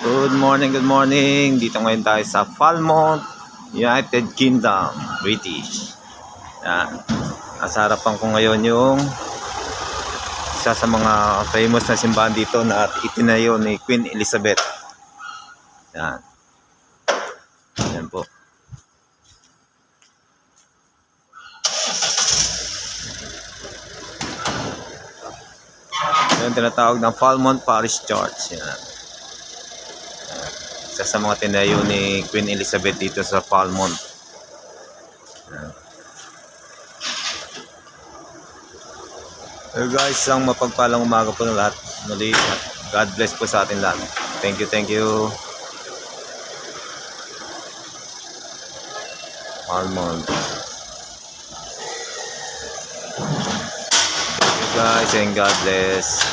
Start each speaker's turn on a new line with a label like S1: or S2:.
S1: Good morning, good morning. Dito ngayon tayo sa Falmouth, United Kingdom, British. Yan. Nasa harapan ko ngayon yung isa sa mga famous na simbahan dito na itinayo ni Queen Elizabeth. Yan. Yan po. Yan tinatawag ng Falmouth Parish Church. Yan. Isa sa mga tinayo ni Queen Elizabeth dito sa Falmouth. So guys, isang mapagpalang umaga po ng lahat. Muli, God bless po sa atin lahat. Thank you, thank you. Falmouth. Thank you guys and God bless.